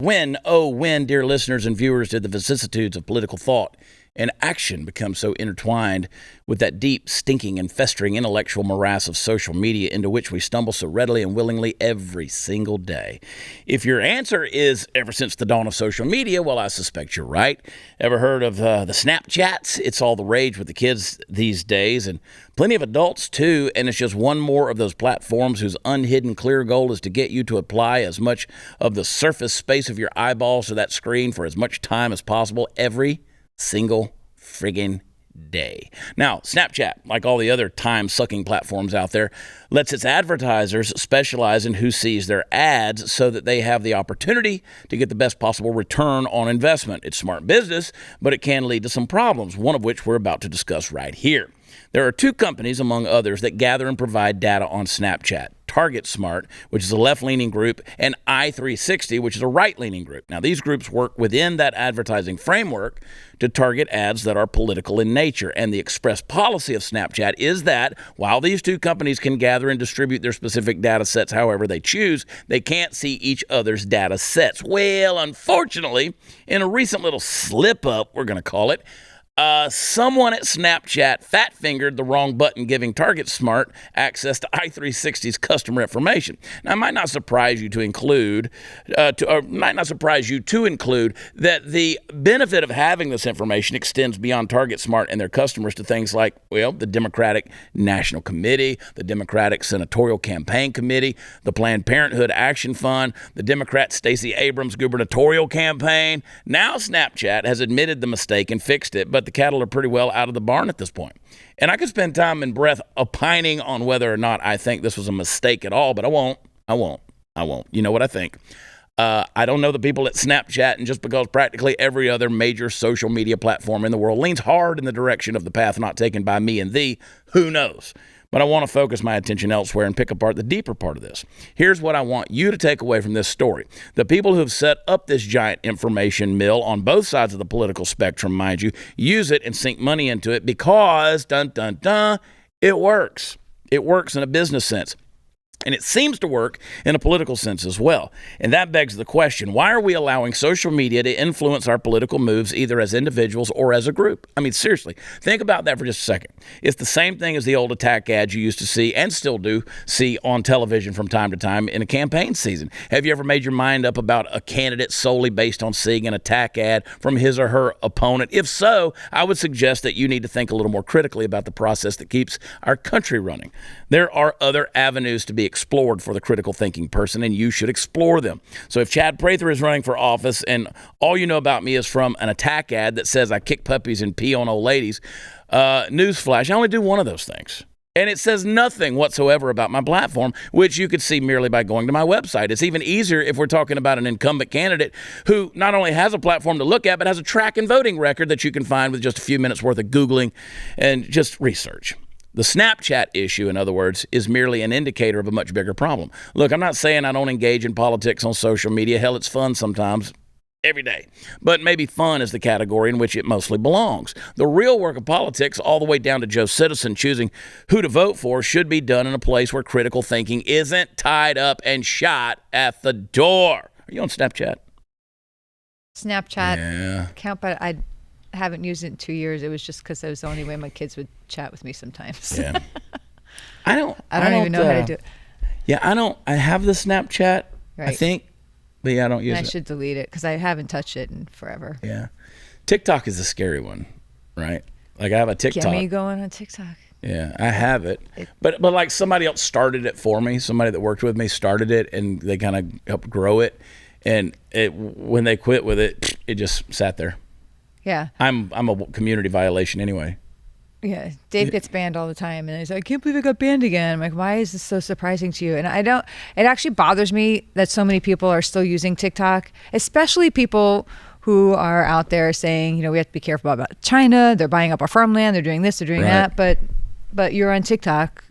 When, dear listeners and viewers, did the vicissitudes of political thought and action become so intertwined with that deep, stinking, and festering intellectual morass of social media into which we stumble so readily and willingly every single day? If your answer is ever since the dawn of social media, well, I suspect you're right. Ever heard of the Snapchats? It's all the rage with the kids these days, and plenty of adults too, and it's just one more of those platforms whose unhidden clear goal is to get you to apply as much of the surface space of your eyeballs to that screen for as much time as possible every single friggin' day. Now, Snapchat, like all the other time-sucking platforms out there, lets its advertisers specialize in who sees their ads so that they have the opportunity to get the best possible return on investment. It's smart business, but it can lead to some problems, one of which we're about to discuss right here. There are two companies, among others, that gather and provide data on Snapchat. Target Smart, which is a left-leaning group, and i360, which is a right-leaning group. Now, these groups work within that advertising framework to target ads that are political in nature. And the express policy of Snapchat is that while these two companies can gather and distribute their specific data sets however they choose, they can't see each other's data sets. Well, unfortunately, in a recent little slip-up, we're going to call it, someone at Snapchat fat-fingered the wrong button, giving Target Smart access to i360's customer information. Now, it might not surprise you to include that the benefit of having this information extends beyond Target Smart and their customers to things like, well, the Democratic National Committee, the Democratic Senatorial Campaign Committee, the Planned Parenthood Action Fund, the Democrat Stacey Abrams gubernatorial campaign. Now Snapchat has admitted the mistake and fixed it, but the cattle are pretty well out of the barn at this point. And I could spend time and breath opining on whether or not I think this was a mistake at all, but I won't. You know what I think. I don't know the people at Snapchat, and just because practically every other major social media platform in the world leans hard in the direction of the path not taken by me and thee, who knows? But I want to focus my attention elsewhere and pick apart the deeper part of this. Here's what I want you to take away from this story. The people who have set up this giant information mill on both sides of the political spectrum, mind you, use it and sink money into it because, it works. It works in a business sense. And it seems to work in a political sense as well. And that begs the question, why are we allowing social media to influence our political moves either as individuals or as a group? I mean, seriously, think about that for just a second. It's the same thing as the old attack ads you used to see and still do see on television from time to time in a campaign season. Have you ever made your mind up about a candidate solely based on seeing an attack ad from his or her opponent? If so, I would suggest that you need to think a little more critically about the process that keeps our country running. There are other avenues to be explored for the critical thinking person, and you should explore them. So if Chad Prather is running for office and all you know about me is from an attack ad that says I kick puppies and pee on old ladies, newsflash, I only do one of those things. And it says nothing whatsoever about my platform, which you could see merely by going to my website. It's even easier if we're talking about an incumbent candidate who not only has a platform to look at, but has a track and voting record that you can find with just a few minutes worth of Googling and just research. The Snapchat issue, in other words, is merely an indicator of a much bigger problem. Look, I'm not saying I don't engage in politics on social media. Hell, it's fun sometimes, every day. But maybe fun is the category in which it mostly belongs. The real work of politics, all the way down to Joe Citizen choosing who to vote for, should be done in a place where critical thinking isn't tied up and shot at the door. Are you on Snapchat? Snapchat account, but I haven't used it in 2 years. It was just because it was the only way my kids would chat with me sometimes. Yeah. I don't even know how to do it. Yeah, I have the Snapchat, right. I think, but yeah, I don't use it. I should delete it because I haven't touched it in forever. Yeah. TikTok is a scary one, right? Like I have a TikTok. Get me going on TikTok. Yeah, I have it. But like somebody else started it for me. Somebody that worked with me started it, and they kind of helped grow it. And when they quit with it, it just sat there. Yeah. I'm a community violation anyway. Yeah. Dave gets banned all the time, and he's like, I can't believe I got banned again. I'm like, why is this so surprising to you? And it actually bothers me that so many people are still using TikTok, especially people who are out there saying, we have to be careful about China. They're buying up our farmland. They're doing this, they're doing that. But you're on TikTok